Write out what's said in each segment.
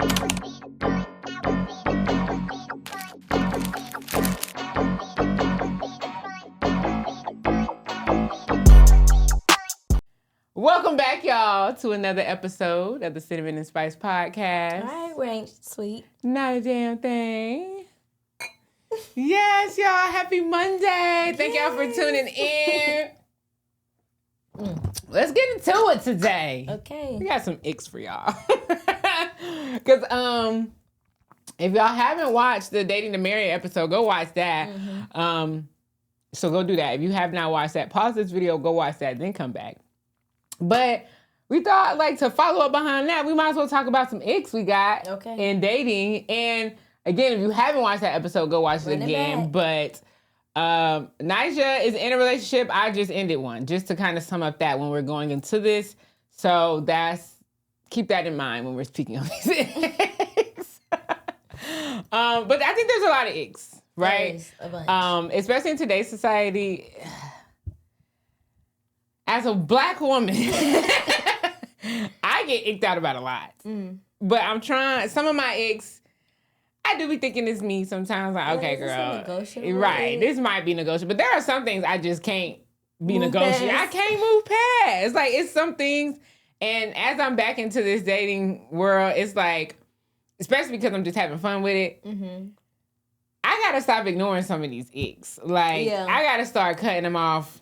Welcome back, y'all, to another episode of the Cinnamon and Spice Podcast. All right, we ain't sweet. Not a damn thing. Yes, y'all. Happy Monday. Thank y'all for tuning in. Let's get into it today. Okay. We got some icks for y'all. Because if y'all haven't watched the Dating to Marry episode, go watch that. Mm-hmm. So go do that. If you have not watched that, pause this video, go watch that, then come back. But we thought, like, to follow up behind that, we might as well talk about some icks we got in dating. And again, if you haven't watched that episode, go watch it again. But Nyjah is in a relationship. I just ended one, just to kind of sum up that when we're going into this. So keep that in mind when we're speaking of these icks. But I think there's a lot of icks, right? There's a bunch. Especially in today's society. As a black woman, I get icked out about a lot. But I'm trying, some of my icks, I do be thinking it's me sometimes. Like, okay, girl. Right. This might be negotiable. But there are some things I just can't be negotiable. I can't move past. Like, it's some things. And as I'm back into this dating world, it's like, especially because I'm just having fun with it, I got to stop ignoring some of these icks. Like, I got to start cutting them off.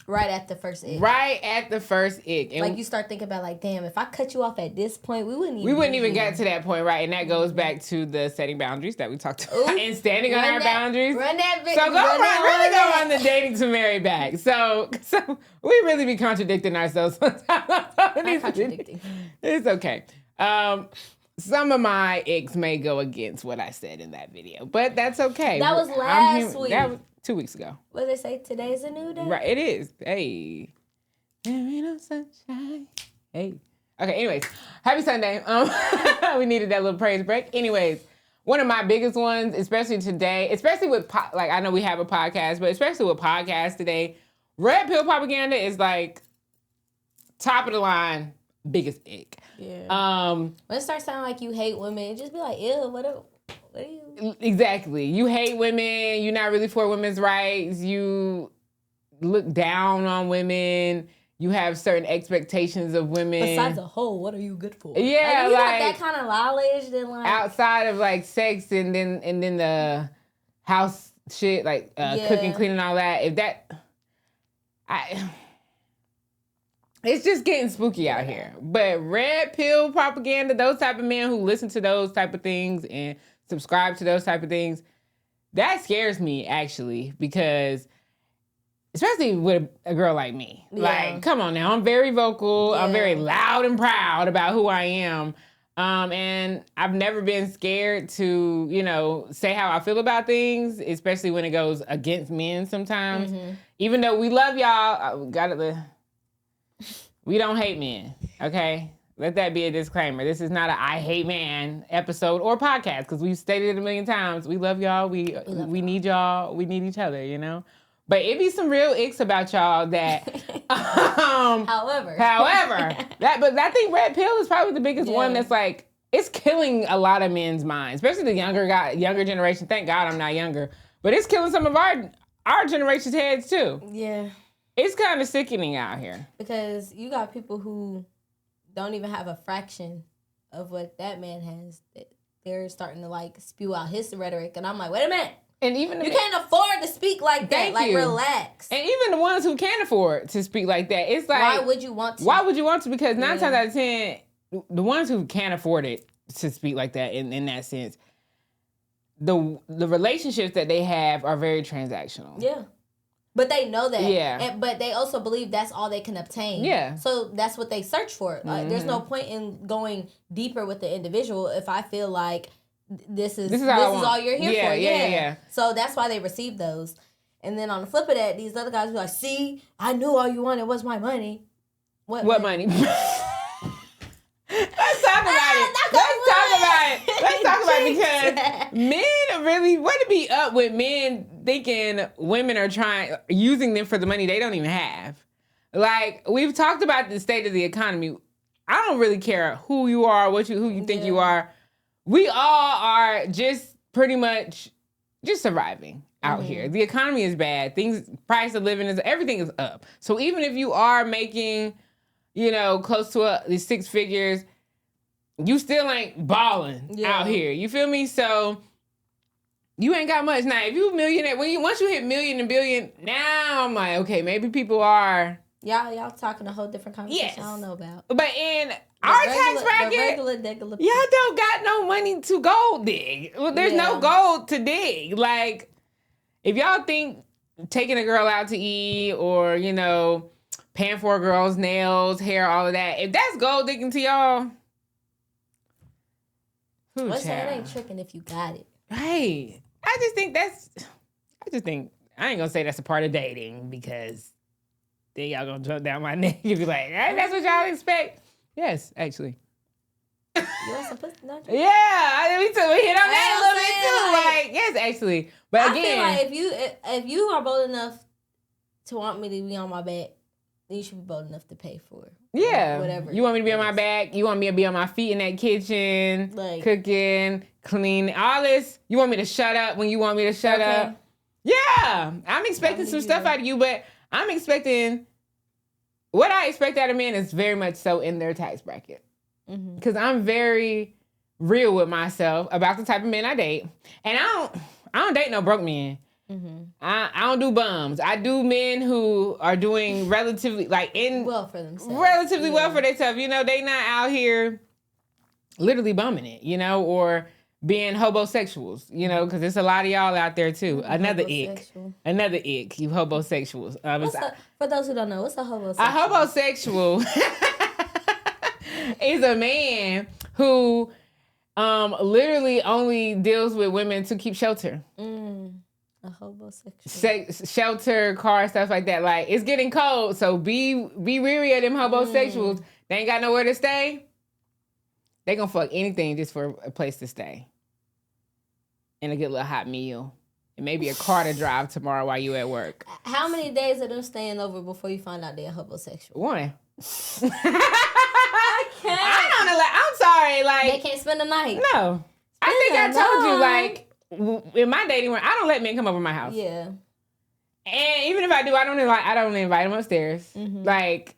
Right at the first ick. Right at the first ick. And like, you start thinking about, like, damn, if I cut you off at this point, we wouldn't even get to that point, right? And that goes back to the setting boundaries that we talked about. And standing on our boundaries. Run that video. So go on the dating to marry back. So we really be contradicting ourselves sometimes. Not contradicting. It's okay. Some of my icks may go against what I said in that video, but that's okay. That was last week. That was 2 weeks ago. What did they say? Today's a new day? Right, it is. Hey. There ain't no sunshine. Hey. Okay, anyways. Happy Sunday. We needed that little praise break. Anyways, one of my biggest ones, especially today, especially with, I know we have a podcast, but especially with podcasts today, red pill propaganda is like top of the line, biggest ick. Yeah. When it starts sounding like you hate women, just be like, ew, what are you? Exactly. You hate women. You're not really for women's rights. You look down on women. You have certain expectations of women. Besides a hoe, what are you good for? Yeah, like, if you got that kind of knowledge, then like outside of like sex and then the house shit, like cooking, cleaning, all that. It's just getting spooky out here. But red pill propaganda, those type of men who listen to those type of things and subscribe to those type of things, that scares me actually, because especially with a girl like me. Yeah. Like, come on now, I'm very vocal. Yeah. I'm very loud and proud about who I am. And I've never been scared to, say how I feel about things, especially when it goes against men sometimes. Even though we love y'all, we don't hate men, okay? Let that be a disclaimer. This is not a I hate man episode or podcast, because we've stated it a million times. We love y'all. We need y'all. We need each other, But it be some real icks about y'all that. However, but I think red pill is probably the biggest one that's like, it's killing a lot of men's minds, especially the younger generation. Thank God I'm not younger, but it's killing some of our generation's heads too. Yeah. It's kind of sickening out here. Because you got people who don't even have a fraction of what that man has. They're starting to like spew out his rhetoric, and I'm like, wait a minute. And even you can't afford to speak like that. Like, relax. And even the ones who can't afford to speak like that, it's like, why would you want to? Why would you want to? Because 9 times out of 10, the ones who can't afford it to speak like that in that sense, the relationships that they have are very transactional. Yeah. But they know that. Yeah. But they also believe that's all they can obtain. Yeah. So that's what they search for. There's no point in going deeper with the individual if I feel like this is all you're here for. Yeah. So that's why they receive those. And then on the flip of that, these other guys be like, see, I knew all you wanted was my money. What money? Let's talk about it. Let's talk about it because men really, what to be up with men thinking women are using them for the money they don't even have. Like, we've talked about the state of the economy. I don't really care who you are, who you think you are. we all are just pretty much just surviving out here. The economy is bad. Price of living everything is up. So even if you are making, close to the 6 figures, you still ain't balling out here. You feel me? So you ain't got much. Now, if you a millionaire, once you hit million and billion, now I'm like, okay, maybe people are. Y'all talking a whole different conversation I don't know about. But in our tax bracket, y'all don't got no money to gold dig. Well, there's no gold to dig. Like, if y'all think taking a girl out to eat or, paying for a girl's nails, hair, all of that, if that's gold digging to y'all, it ain't tricking if you got it. Right. I ain't gonna say that's a part of dating because then y'all gonna jump down my neck and be like, hey, that's what y'all expect. Yes, actually. You want some pussy? No, yeah, we hit on that a little bit too. Like, yes, actually. But again, I feel like if you are bold enough to want me to be on my back, then you should be bold enough to pay for it. Yeah. Whatever. You want me to be on my back? You want me to be on my feet in that kitchen, cooking, cleaning, all this? You want me to shut up when you want me to shut up? Yeah. I'm expecting some stuff out of you, but I'm expecting what I expect out of men is very much so in their tax bracket. Because I'm very real with myself about the type of men I date. And I don't date no broke men. I don't do bums. I do men who are doing relatively well for themselves. Well for themselves. They not out here literally bumming it, or being homosexuals, because there's a lot of y'all out there too. Another ick, you homosexuals. For those who don't know, what's a homosexual? A homosexual is a man who literally only deals with women to keep shelter. A homosexual. Shelter, car, stuff like that. Like, it's getting cold, so be weary of them homosexuals. They ain't got nowhere to stay. They gonna fuck anything just for a place to stay. And a good little hot meal. And maybe a car to drive tomorrow while you at work. How many days of them staying over before you find out they're homosexual? 1. I can't. I'm sorry. Like, they can't spend the night. No. I think I told you, like, in my dating world, I don't let men come over my house. Yeah. And even if I do, I don't invite them upstairs. Like,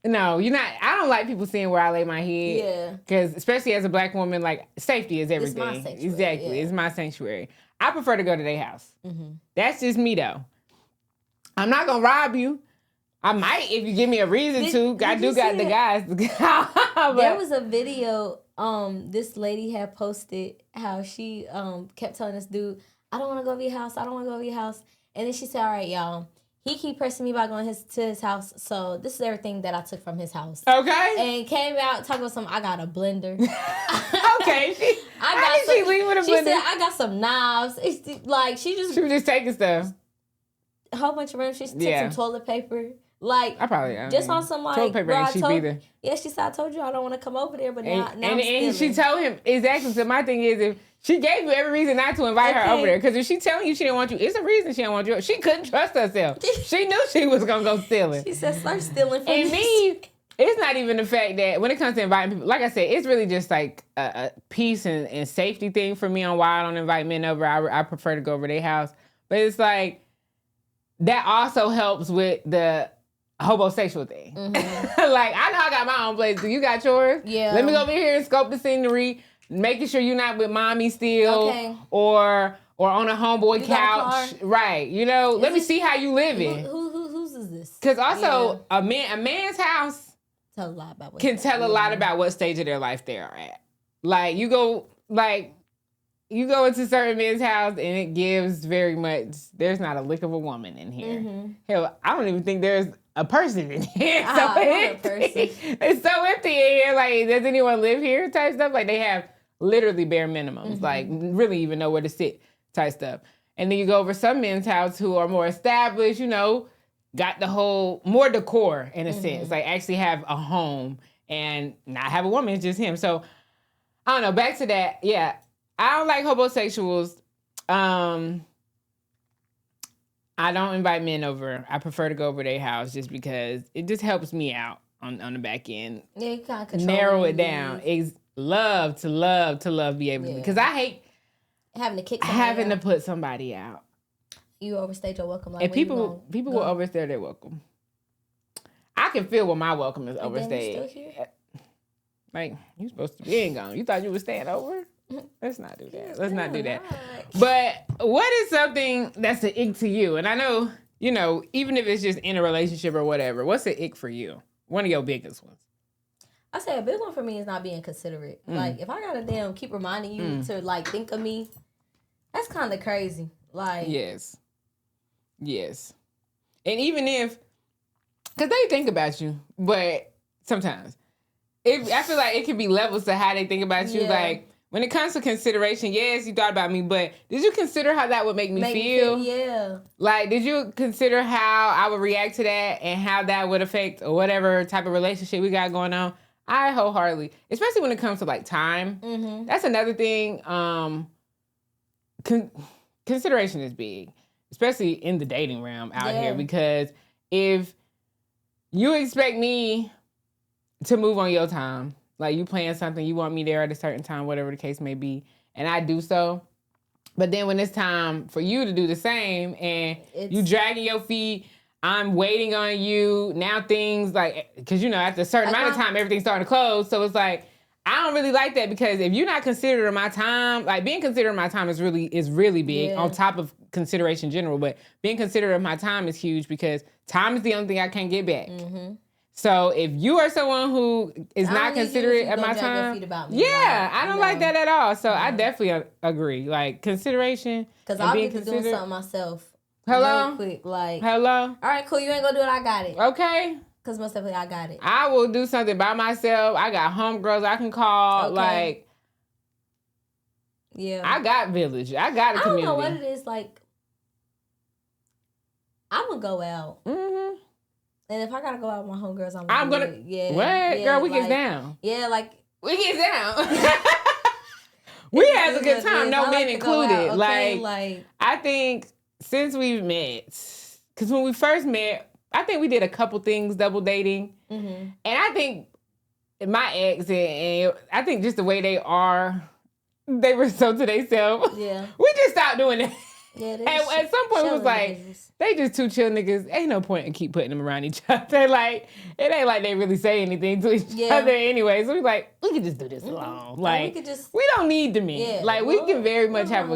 no, I don't like people seeing where I lay my head. Yeah. Because especially as a black woman, like, safety is everything. It's my sanctuary. Exactly. Yeah. It's my sanctuary. I prefer to go to their house. That's just me, though. I'm not going to rob you. I might if you give me a reason to. I do got the guys. There was a video this lady had posted how she kept telling this dude, I don't want to go to your house. I don't want to go to your house. And then she said, all right, y'all. He keep pressing me about going to his house. So this is everything that I took from his house. Okay. And came out talking about something. I got a blender. Okay. She leave with a blender? She said, I got some knives. It's like, she was just taking stuff. A whole bunch of random. She took some toilet paper. Like, just on some, like, toilet paper ain't cheap either. Yeah, she said, I told you I don't want to come over there, but now and she told him, exactly. So my thing is, if she gave you every reason not to invite her over there, because if she telling you she didn't want you, it's a reason she didn't want you. She couldn't trust herself. She knew she was going to go stealing. She said, start stealing from and me. It's not even the fact that when it comes to inviting people, like I said, it's really just like a peace and safety thing for me on why I don't invite men over. I prefer to go over their house. But it's like, that also helps with the homosexual thing. Like, I know I got my own place. Do you got yours? Yeah. Let me go over here and scope the scenery, making sure you're not with mommy still, or on a homeboy couch. Right. Let me see how you living. Whose is this? Because also, a man's house can tell a lot about what stage of their life they are at. Like, you go into certain men's house and it gives very much, there's not a lick of a woman in here. Hell, I don't even think there's a person in here. It's so empty. It's so empty in here. Like, does anyone live here type stuff? Like, they have literally bare minimums. Like, really even know where to sit type stuff. And then you go over some men's house who are more established, got the whole, more decor in a sense. Like, actually have a home and not have a woman. It's just him. So, I don't know. Back to that. Yeah. I don't like homosexuals. I don't invite men over. I prefer to go over their house just because it just helps me out on the back end. Yeah, you kind of narrow it down. love to be able to, because I hate having to kick having to put somebody out. You overstayed your welcome. Like, and people will overstay their welcome. I can feel when my welcome is overstayed. Still here? Like, you supposed to be gone. You thought you were staying over? Let's not do that. Let's not do that. But what is something that's an ick to you? And I know, even if it's just in a relationship or whatever, what's an ick for you? One of your biggest ones. I say a big one for me is not being considerate. Like, if I gotta keep reminding you to, like, think of me, that's kind of crazy. Like, Yes. And even if, because they think about you, but sometimes, I feel like it can be levels to how they think about you. Like, when it comes to consideration, yes, you thought about me, but did you consider how that would make me feel? Yeah. Like, did you consider how I would react to that and how that would affect whatever type of relationship we got going on? I wholeheartedly, especially when it comes to, like, time. Mm-hmm. That's another thing. Consideration is big, especially in the dating realm out here, because if you expect me to move on your time, like you plan something, you want me there at a certain time, whatever the case may be, and I do so. But then when it's time for you to do the same and you dragging your feet, I'm waiting on you. Now things like, because after a certain amount of time, everything's starting to close. So it's like, I don't really like that, because if you're not considering my time, like being considerate of my time is really big on top of consideration in general. But being considerate of my time is huge, because time is the only thing I can't get back. Mm-hmm. So if you are someone who is not considerate of my time, I don't like that at all. So I definitely agree. Like, consideration. Because I'll get to doing something myself. Hello? Real quick. Like, hello? All right, cool. You ain't gonna do it. I got it. Okay. Because most definitely I got it. I will do something by myself. I got homegirls I can call. Okay. Like, I got village. I got a community. I don't know what it is. Like, I'm going to go out. Mm-hmm. And if I got to go out with my homegirls, I'm going to. Yeah. What? Yeah, girl, we get down. Yeah, like. We get down. We had a good time. No men included. Okay? Like, I think since we've met, because when we first met, I think we did a couple things double dating. Mm-hmm. And I think my ex, and I think just the way they are, they were so to themselves. Yeah. We just stopped doing that. Yeah, and at some point, it was like, they just two chill niggas. Ain't no point in keep putting them around each other. Like, it ain't like they really say anything to each other anyway. So we like, we can just do this alone. Like, we don't need to meet. Yeah, like, we can very much have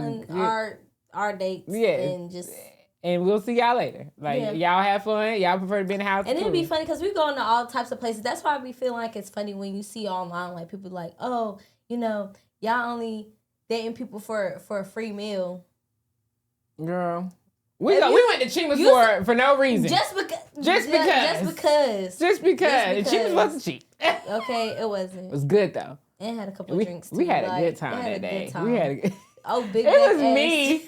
our dates. And just... And we'll see y'all later. Like, y'all have fun. Y'all prefer to be in the house. And it'd be funny because we go into all types of places. That's why we feel like it's funny when you see online, like, people like, oh, y'all only dating people for a free meal. Girl. We went to Chima's for no reason. Just because. Chima's wasn't cheap. Okay, it wasn't. It was good, though. And had a couple of drinks, too. We had a good time that day. We had a good time. Oh, big It was me.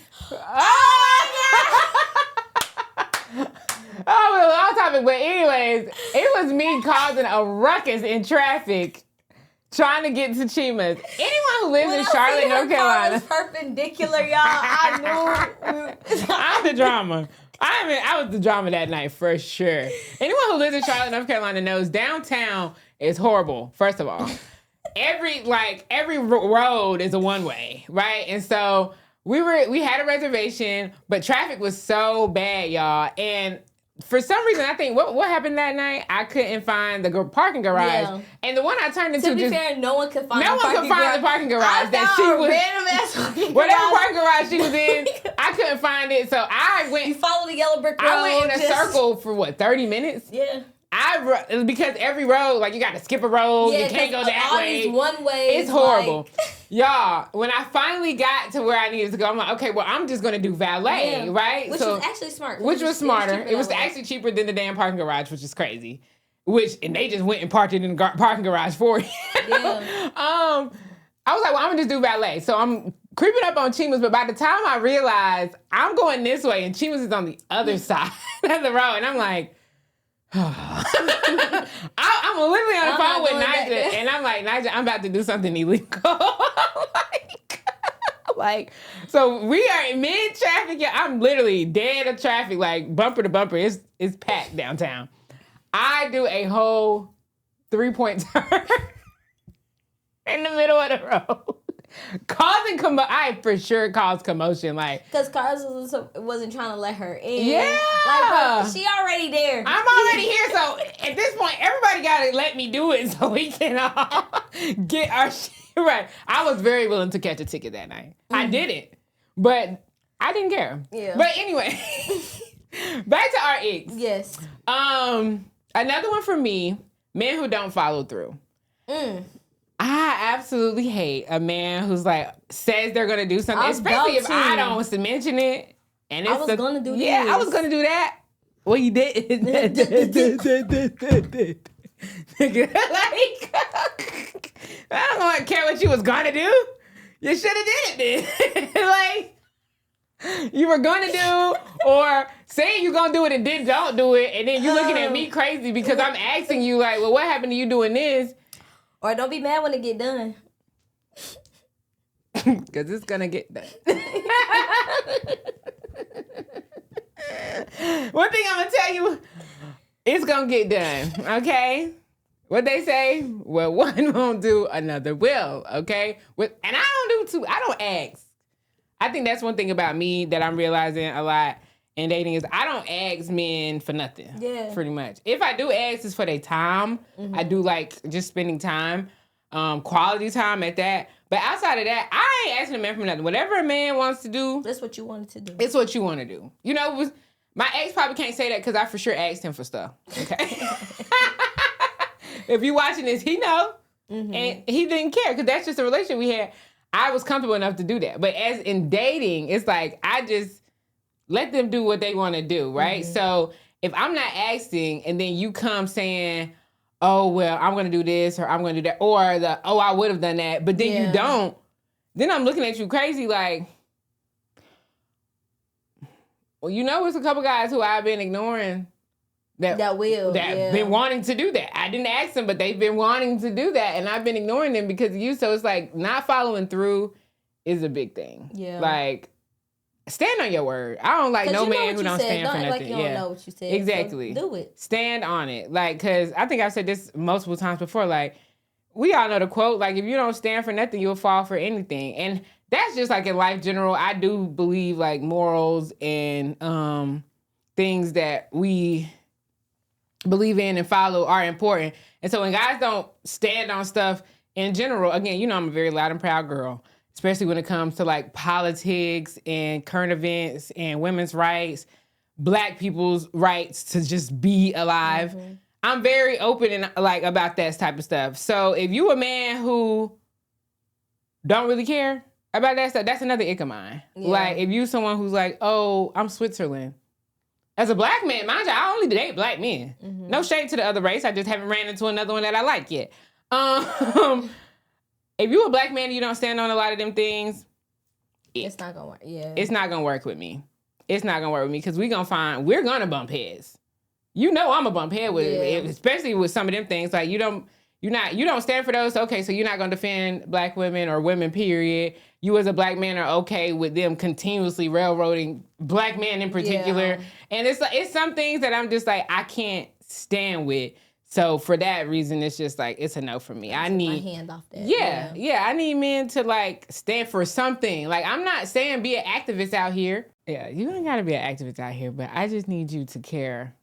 Oh, it was off topic, but anyways, it was me causing a ruckus in traffic trying to get to Chima's. Anyone who lives in Charlotte, North Carolina. Was perpendicular, y'all. I knew. I'm the drama. I was the drama that night for sure. Anyone who lives in Charlotte, North Carolina knows downtown is horrible, first of all. Every road is a one-way, right? And so we had a reservation, but traffic was so bad, y'all. And for some reason, I think what happened that night, I couldn't find the parking garage. Yeah. And the one I turned into, to be fair, no one could find the parking garage that she was. Whatever parking garage she was in, I couldn't find it. So I went. You followed the yellow brick road. I went in a circle for 30 minutes? Yeah. Because every road, like, you got to skip a road, you can't go that way. One way. It's horrible. Y'all, when I finally got to where I needed to go, I'm like, okay, well, I'm just going to do valet, right? Which was actually smart. Which was smarter. It was actually cheaper than the damn parking garage, which is crazy. And they just went and parked it in the parking garage for you. Yeah. I was like, well, I'm going to just do valet. So I'm creeping up on Chima's, but by the time I realized I'm going this way and Chima's is on the other side of the road, and I'm like, I'm literally on the phone with Nigel, and I'm like, Nigel, I'm about to do something illegal. like, so we are in mid-traffic. I'm literally dead of traffic, like bumper to bumper. It's packed downtown. I do a whole 3-point turn. in the middle of the road. Causing I for sure caused commotion, like because Cars wasn't trying to let her in. Yeah, like she already there. I'm already here, so at this point, everybody gotta let me do it so we can get our shit right. I was very willing to catch a ticket that night. I didn't, but I didn't care. Yeah. But anyway, back to our icks. Yes. Another one for me: men who don't follow through. I absolutely hate a man who's like says they're gonna do something, especially if I don't mention it. And it's gonna do this. I was gonna do that. Well, you did. Like, I don't care what you was gonna do. You should have did it then. Like, you were gonna do, or saying you're gonna do it and then don't do it, and then you looking at me crazy because I'm asking you like, well, what happened to you doing this? Or don't be mad when it get done. Because it's going to get done. One thing I'm going to tell you, it's going to get done, okay? What they say? Well, one won't do, another will, okay? And I don't ask. I think that's one thing about me that I'm realizing a lot in dating is I don't ask men for nothing. Yeah. Pretty much. If I do ask, it's for their time. I do like just spending time, quality time at that. But outside of that, I ain't asking a man for nothing. Whatever a man wants to do. That's what you wanted to do. It's what you want to do. You know, my ex probably can't say that because I for sure asked him for stuff. Okay. If you watching this, he know. And he didn't care because that's just a relationship we had. I was comfortable enough to do that. But as in dating, it's like I just let them do what they want to do, right? So if I'm not asking and then you come saying, oh, well, I'm going to do this or I'm going to do that, or I would have done that, but then you don't, then I'm looking at you crazy like, well, you know, it's a couple guys who I've been ignoring that been wanting to do that. I didn't ask them, but they've been wanting to do that, and I've been ignoring them because of you. So it's like not following through is a big thing. Yeah. Like, stand on your word. I don't like no man who don't stand for nothing. Like you don't know what you said. Exactly. So do it. Stand on it. Like, because I think I've said this multiple times before. Like, we all know the quote, like, if you don't stand for nothing, you'll fall for anything. And that's just like in life general. I do believe like morals and things that we believe in and follow are important. And so when guys don't stand on stuff in general, again, you know I'm a very loud and proud girl, especially when it comes to like politics and current events and women's rights, black people's rights to just be alive. I'm very open and like about that type of stuff. So if you a man who don't really care about that stuff, that's another ick of mine. Yeah. Like if you someone who's like, oh, I'm Switzerland. As a black man, mind you, I only date black men. No shade to the other race. I just haven't ran into another one that I like yet. If you a black man and you don't stand on a lot of them things, it's not gonna work. Yeah, it's not gonna work with me. It's not gonna work with me because we're gonna bump heads. You know I'm a bump head with it, especially with some of them things. Like you don't stand for those. Okay, so you're not gonna defend black women or women. Period. You as a black man are okay with them continuously railroading black men in particular. And it's some things that I'm just like I can't stand with. So for that reason, it's just like it's a no for me. I need my hand off that. Yeah. I need men to like stand for something. Like I'm not saying be an activist out here. Yeah, you ain't gotta be an activist out here, but I just need you to care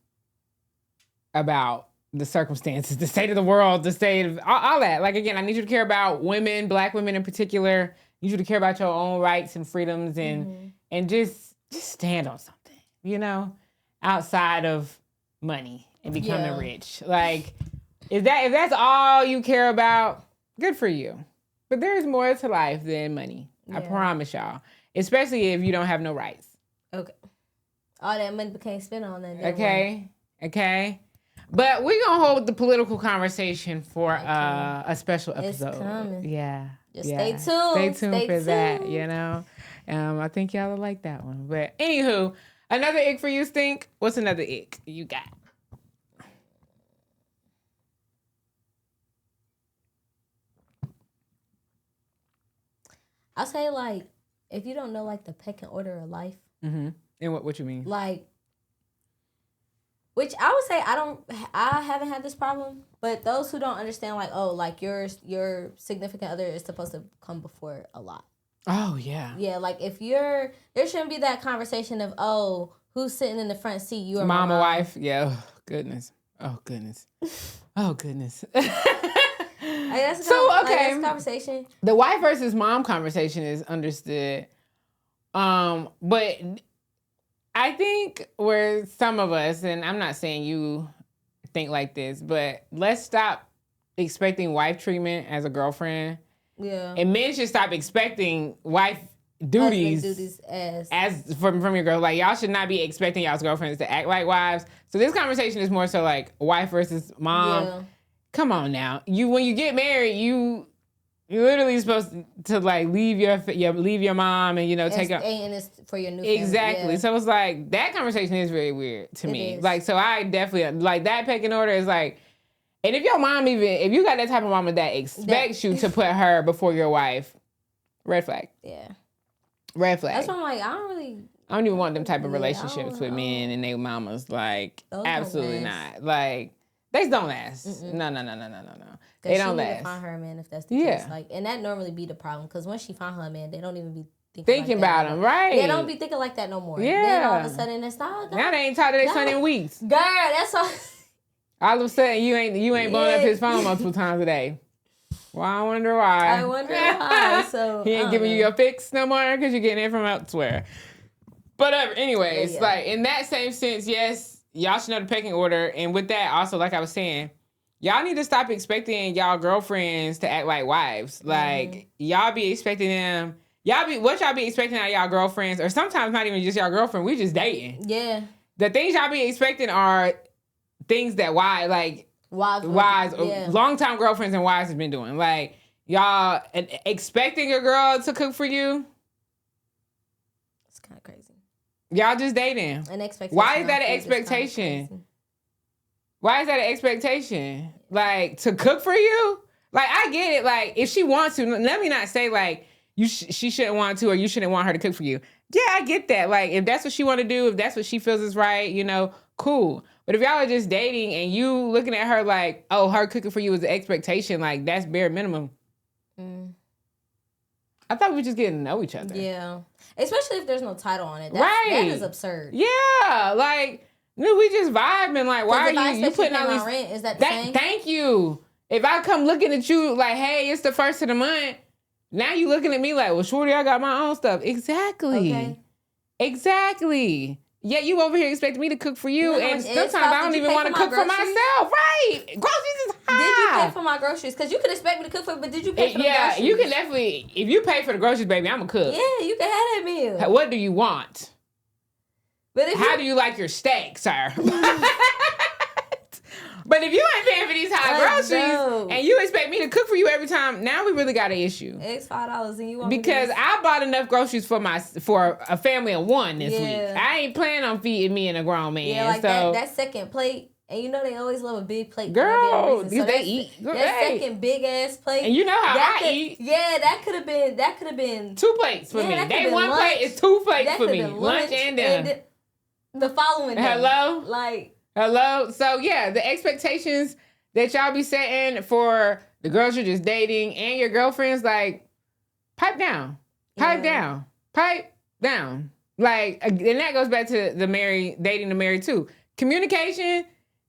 about the circumstances, the state of the world, the state of all that. Like again, I need you to care about women, black women in particular. I need you to care about your own rights and freedoms and just stand on something, you know, outside of money and becoming rich. Like if that's all you care about, good for you. But there's more to life than money. I promise y'all. Especially if you don't have no rights. Okay. All that money can't spend on that. Okay. But we're going to hold the political conversation for a special episode. It's coming. Yeah. Just stay tuned. Stay tuned. That, you know. I think y'all will like that one. But anywho, another ick for you, Stink. What's another ick you got? I'll say, like, if you don't know, like, the pecking order of life. Mm-hmm. And what you mean? Like, Which I would say I haven't had this problem, but those who don't understand, like, oh, like your significant other is supposed to come before a lot. Oh, yeah. Yeah, like if there shouldn't be that conversation of, oh, who's sitting in the front seat, you or mom my or wife? Yeah, oh, goodness. Oh, goodness. Oh, goodness. That's a conversation. The wife versus mom conversation is understood. But I think where some of us, and I'm not saying you think like this, but let's stop expecting wife treatment as a girlfriend. Yeah. And men should stop expecting wife duties as from your girl. Like, y'all should not be expecting y'all's girlfriends to act like wives. So this conversation is more so like wife versus mom. Yeah. Come on now. When you get married, you're literally supposed to like leave your mom and take her. And it's for your new exactly. Family. Yeah. So it's like that conversation is very weird to me. Like, so I definitely like that pecking order is like. And if your mom if you got that type of mama that expects you to put her before your wife, red flag. Yeah. Red flag. That's why I'm like, I don't even want them type of relationships with men and their mamas. Like, those absolutely not. Like, they don't last. Mm-mm. No. They don't last. She need to find her a man if that's the case. Like, and that normally be the problem because once she find her a man, they don't even be thinking like about him, right? They don't be thinking like that no more. Yeah. Then all of a sudden it's not. Now they ain't talked to their son in weeks. Girl, that's all. All of a sudden, you ain't blowing up his phone multiple times a day. Well, I wonder why. So he ain't giving you your fix no more because you're getting it from elsewhere. But anyways, like in that same sense, yes, y'all should know the pecking order. And with that, also, like I was saying, y'all need to stop expecting y'all girlfriends to act like wives. Like y'all be expecting them. What y'all be expecting out of y'all girlfriends, or sometimes not even just y'all girlfriend. We just dating. Yeah. The things y'all be expecting are things that wives, long-time girlfriends and wives have been doing. Like, y'all expecting a girl to cook for you. It's kind of crazy. Y'all just dating. An expectation. Why is that an expectation? Why is that an expectation? Like, to cook for you? Like, I get it. Like, if she wants to, let me not say, like, she shouldn't want to or you shouldn't want her to cook for you. Yeah, I get that. Like, if that's what she want to do, if that's what she feels is right, cool. But if y'all are just dating and you looking at her like, oh, her cooking for you is the expectation, like, that's bare minimum. I thought we were just getting to know each other. Yeah. Especially if there's no title on it. That is absurd. Yeah. Like, we just vibing. Like, why are you putting all these... rent, is that the same? Thank you. If I come looking at you like, hey, it's the first of the month, now you looking at me like, well, shorty, I got my own stuff. Exactly. Okay. Exactly. Yeah, you over here expecting me to cook for you, and sometimes I don't even want to cook for myself. Right. Groceries is high. Did you pay for my groceries? Because you could expect me to cook for, but did you pay for the groceries? Yeah, you can definitely, if you pay for the groceries, baby, I'm going to cook. Yeah, you can have that meal. What do you want? But How do you like your steak, sir? But if you ain't paying for these high groceries and you expect me to cook for you every time, now we really got an issue. It's $5 and you want because I bought enough groceries for a family of one this week. I ain't planning on feeding me and a grown man. Yeah, like that second plate. And they always love a big plate. Girl, because they eat. That second big ass plate. And you know how I eat. Yeah, that could have been 2 plates for me. That one lunch. Plate is 2 plates for me. Lunch and dinner. The following day. Hello? Hello? So, yeah, the expectations that y'all be setting for the girls you're just dating and your girlfriends, like, pipe down. Pipe down. Like, and that goes back to dating the married, too. Communication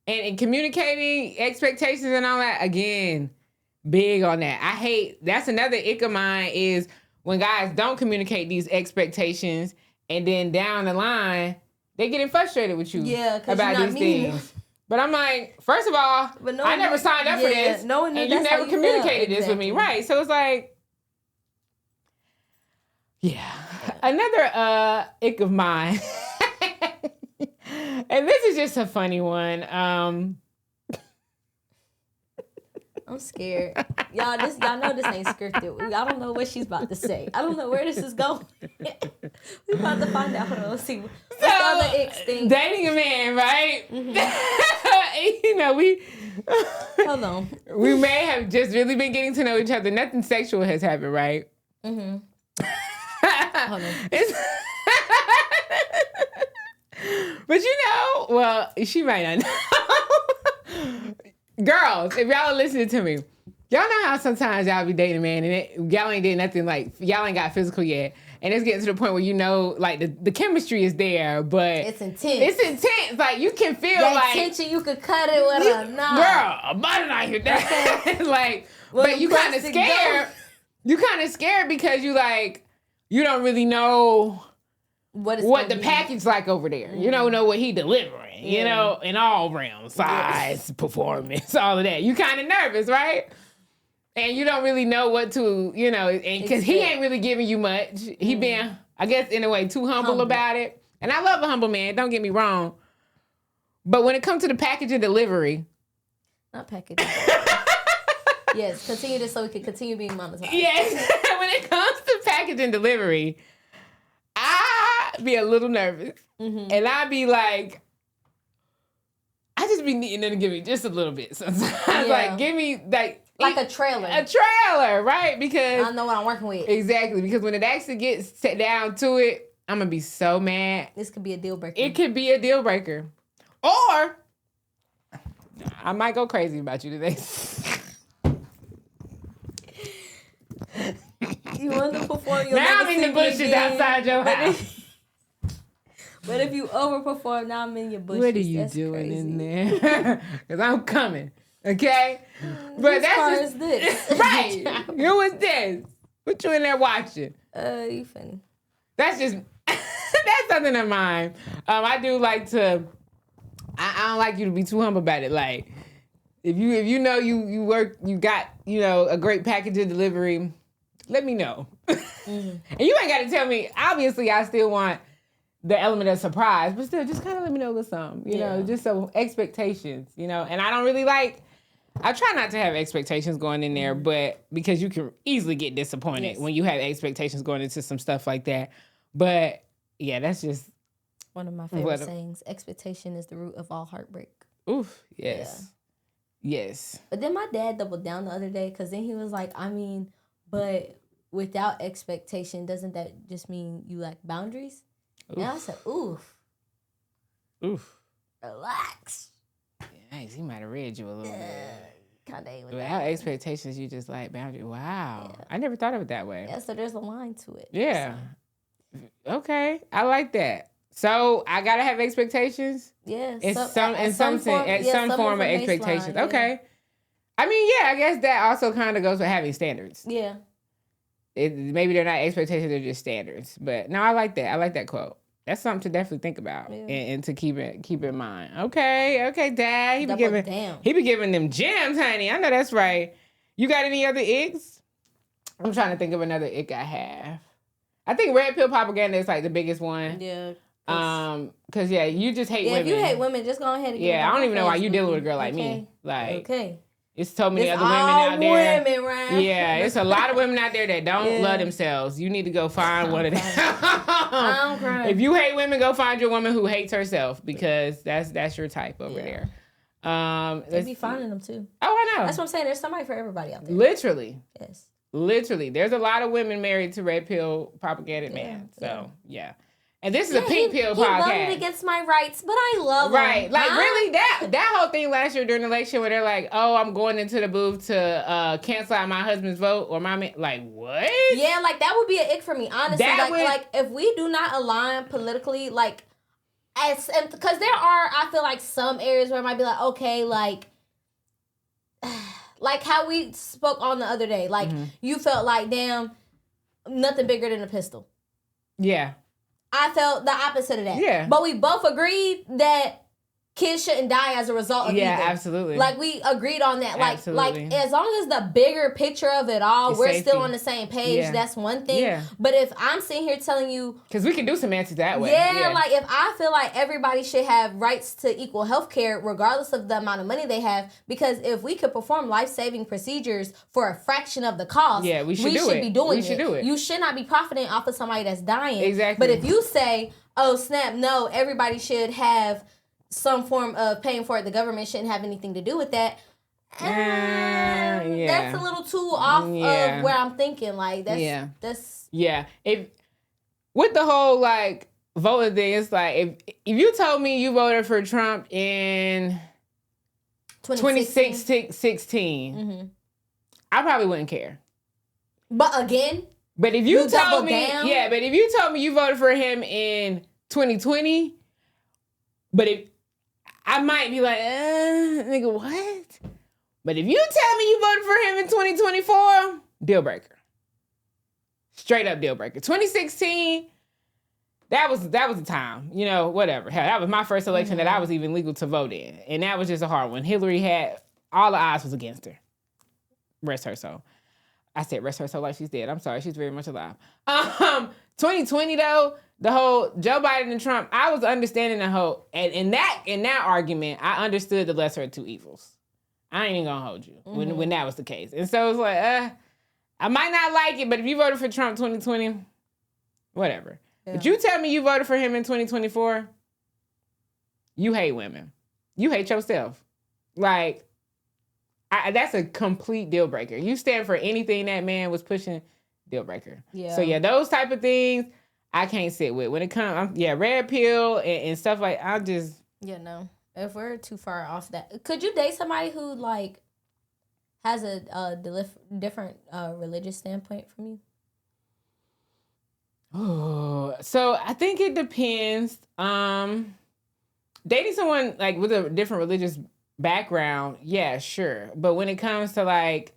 and communicating expectations and all that, again, big on that. That's another ick of mine is when guys don't communicate these expectations and then down the line, they getting frustrated with you about these things. But I'm like, first of all, I never signed up for this, and you never communicated this with me. Right, so it's like, another ick of mine. And this is just a funny one. I'm scared. Y'all know this ain't scripted. I don't know what she's about to say. I don't know where this is going. We about to find out. Hold on, let's see. What's the other Icks thing? Dating a man, right? Mm-hmm. We... Hold on. We may have just really been getting to know each other. Nothing sexual has happened, right? Mm-hmm. Hold on. But well, she might not know. Girls, if y'all are listening to me, y'all know how sometimes y'all be dating a man and y'all ain't did nothing, like, y'all ain't got physical yet. And it's getting to the point where like, the chemistry is there, but... It's intense. Like, you can feel that like... tension, you could cut it with a knife. Girl, a butter knife. Like, but you kind of scared. You kind of scared because you don't really know what the package like over there. Mm-hmm. You don't know what he delivering, in all realms, size, performance, all of that. You kind of nervous, right? And you don't really know what to, and because he ain't really giving you much. He been, I guess, in a way, too humble about it. And I love a humble man, don't get me wrong. But when it comes to the package and delivery. Not package. Yes, continue this so we can continue being monetized. Yes, when it comes to package and delivery, I be a little nervous. Mm-hmm. And I be like, I just be needing them to give me just a little bit sometimes. Yeah. Like, give me, like a trailer. A trailer, right? Because I know what I'm working with. Exactly. Because when it actually gets set down to it, I'm going to be so mad. This could be a deal breaker. It could be a deal breaker. Or I might go crazy about you today. You want to perform your now I'm in the bushes outside your house. But if you overperform, now I'm in your bushes. What are you doing crazy. In there? Because I'm coming. Okay? But that's car is this? Right. Who is this? What you in there watching? You funny. That's just that's something of mine. I do like to I don't like you to be too humble about it. Like if you know you work, you got, a great package of delivery, let me know. Mm. And you ain't got to tell me. Obviously, I still want the element of surprise, but still, just kind of let me know a little something, you know, just so expectations, and I don't really I try not to have expectations going in there, but because you can easily get disappointed when you have expectations going into some stuff like that. But yeah, that's just one of my favorite sayings. Expectation is the root of all heartbreak. Oof, yes. Yeah. Yes. But then my dad doubled down the other day because then he was like, but without expectation, doesn't that just mean you lack boundaries? Oof. And I said, oof. Relax. Nice. He might have read you a little bit. Kind of. Without expectations, you just like boundary. Wow. Yeah. I never thought of it that way. Yeah, so there's a line to it. Yeah. So. Okay. I like that. So I gotta have expectations? Yeah. In some form of expectations. Yeah. Okay. I guess that also kind of goes with having standards. Yeah. Maybe they're not expectations, they're just standards. But no, I like that. I like that quote. That's something to definitely think about and to keep in mind. Okay, Dad. He be giving them gems, honey. I know that's right. You got any other icks? I'm trying to think of another ick I have. I think red pill propaganda is like the biggest one. Yeah. Cause you just hate women. If you hate women, just go ahead and I don't even know why you dealing with a girl like me. Like, okay. It's so many other women out there. Women, right? Yeah, it's a lot of women out there that don't love themselves. You need to go find one of them. I'm crying. If you hate women, go find your woman who hates herself because that's your type over there. They be finding them too. Oh, I know. That's what I'm saying. There's somebody for everybody out there. Literally. Yes. Literally. There's a lot of women married to red pill propaganda man. So, And this is a pink pill podcast. He voted against my rights, but I love him. Right. Like, really, that whole thing last year during the election where they're like, oh, I'm going into the booth to cancel out my husband's vote or my man. Like, what? Yeah, like, that would be an ick for me, honestly. Like, if we do not align politically, like, because there are, I feel like, some areas where it might be like, okay, like how we spoke on the other day. Like, you felt like, damn, nothing bigger than a pistol. Yeah. I felt the opposite of that. Yeah. But we both agreed that kids shouldn't die as a result of either. Absolutely. Like, we agreed on that. Absolutely. Like as long as the bigger picture of it all, we're safety. still on the same page, that's one thing. Yeah. But if I'm sitting here telling you... Because we can do semantics that way. Yeah, like, if I feel like everybody should have rights to equal health care, regardless of the amount of money they have, because if we could perform life-saving procedures for a fraction of the cost, we should be doing it. You should not be profiting off of somebody that's dying. Exactly. But if you say, oh, snap, no, everybody should have some form of paying for it, the government shouldn't have anything to do with that. That's a little too off of where I'm thinking. Like, that's if with the whole, like, voting thing, it's like if you told me you voted for Trump in 2016, I probably wouldn't care. But again, but if you told me, but if you told me you voted for him in 2020, but if I might be like, nigga, what? But if you tell me you voted for him in 2024, deal breaker. Straight up deal breaker. 2016, that was the time. You know, whatever. Hell, that was my first election that I was even legal to vote in. And that was just a hard one. Hillary had, all the odds was against her. Rest her soul. I said rest her soul like she's dead. I'm sorry, she's very much alive. 2020 though, the whole Joe Biden and Trump, I was understanding the whole, and in that argument, I understood the lesser of two evils. I ain't even gonna hold you when that was the case. And so it's like, I might not like it, but if you voted for Trump 2020, whatever. Yeah. But you tell me you voted for him in 2024, you hate women. You hate yourself. Like, that's a complete deal breaker. You stand for anything that man was pushing, deal breaker. Yeah. So yeah, those type of things I can't sit with. When it comes, red pill and stuff like, I'll just... Yeah, no. If we're too far off that, could you date somebody who like has a different religious standpoint from you? Oh, so I think it depends. Dating someone like with a different religious background, yeah, sure. But when it comes to like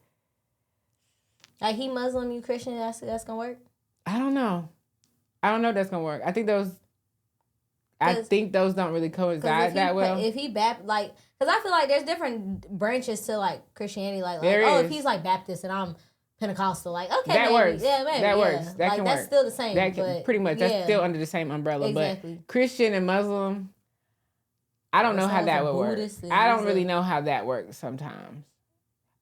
he Muslim, you Christian, that's gonna work? I don't know if that's gonna work. I think those don't really coincide that well. If he because I feel like there's different branches to like Christianity. If he's like Baptist and I'm Pentecostal, like okay, that maybe. works. Yeah, maybe. That works. That can work. That's still the same. Pretty much. That's still under the same umbrella. Exactly. But Christian and Muslim, I don't know how that would work. I don't really know how that works sometimes.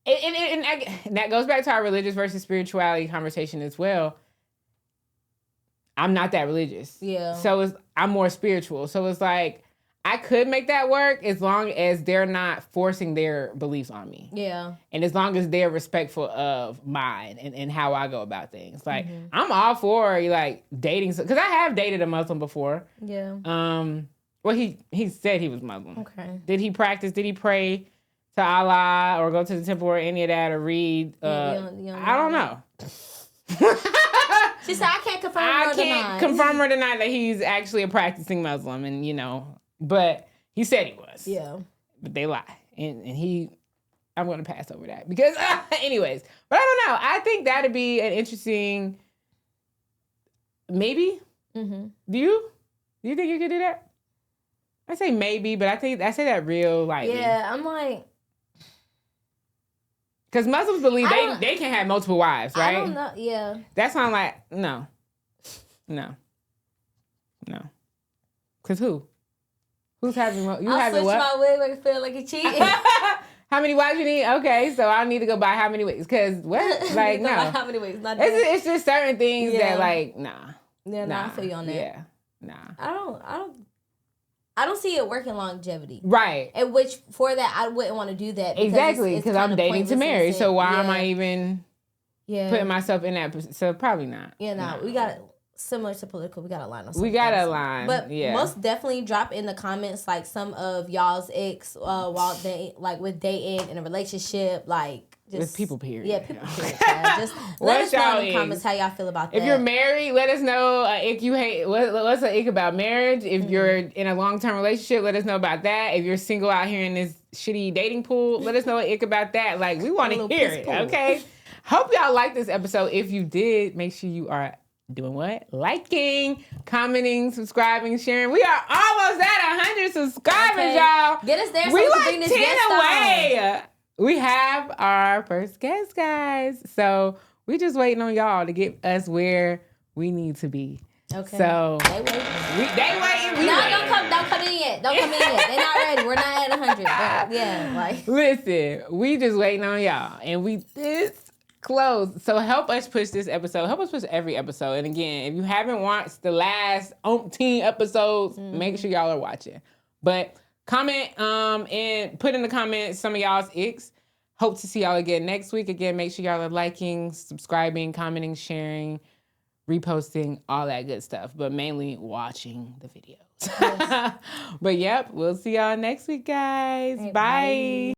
And that goes back to our religious versus spirituality conversation as well. I'm not that religious. Yeah. So I'm more spiritual. So it's like, I could make that work as long as they're not forcing their beliefs on me. Yeah. And as long as they're respectful of mine and how I go about things. Like, I'm all for, like, dating. Because I have dated a Muslim before. Yeah. Well, he said he was Muslim. Okay. Did he practice? Did he pray to Allah or go to the temple or any of that or read? I don't know. She said, I can't confirm or deny that he's actually a practicing Muslim, and but he said he was. Yeah. But they lie. And I'm going to pass over that because, anyways. But I don't know. I think that'd be an interesting, maybe. Mm-hmm. Do you think you could do that? I say maybe, but I say that real lightly. Yeah, I'm like. Because Muslims believe they can have multiple wives, right? I don't know, yeah. That's why I'm like, no. Because who? Who's having what? I'll switch my wig make it feel like you're cheating. How many wives you need? Okay, so I need to go buy how many wigs? Because what? Like, no. How many wigs? It's just certain things that, like, nah. Yeah, I feel you on that. Yeah, nah. I don't see it working longevity. Right. And which, for that, I wouldn't want to do that. Exactly, because I'm dating to marry. So why am I even putting myself in that position? So probably not. Yeah, no. We got to, similar to political, we got to align on something. We got to align. But most definitely drop in the comments, like, some of y'all's icks while they, like, with dating in a relationship, like, just, with people, period. Yeah, people, period. Just let us know in the comments how y'all feel about that. If you're married, let us know ick you hate. What's an ick about marriage? If you're in a long-term relationship, let us know about that. If you're single out here in this shitty dating pool, let us know an ick about that. Like, we want to hear it, okay? Hope y'all liked this episode. If you did, make sure you are doing what? Liking, commenting, subscribing, sharing. We are almost at 100 subscribers, y'all. Get us there so we can bring this 10 guest away. on. We have our first guest, guys. So we just waiting on y'all to get us where we need to be. Okay. So they waiting. Don't come in yet. Don't come in yet. They're not ready. We're not at 100. But yeah, like. Listen, we just waiting on y'all, and we this close. So help us push this episode. Help us push every episode. And again, if you haven't watched the last 10 episodes, make sure y'all are watching. But comment and put in the comments some of y'all's icks. Hope to see y'all again next week. Again, make sure y'all are liking, subscribing, commenting, sharing. reposting, all that good stuff, but mainly watching the videos. Yes. But yep, we'll see y'all next week, guys. Bye.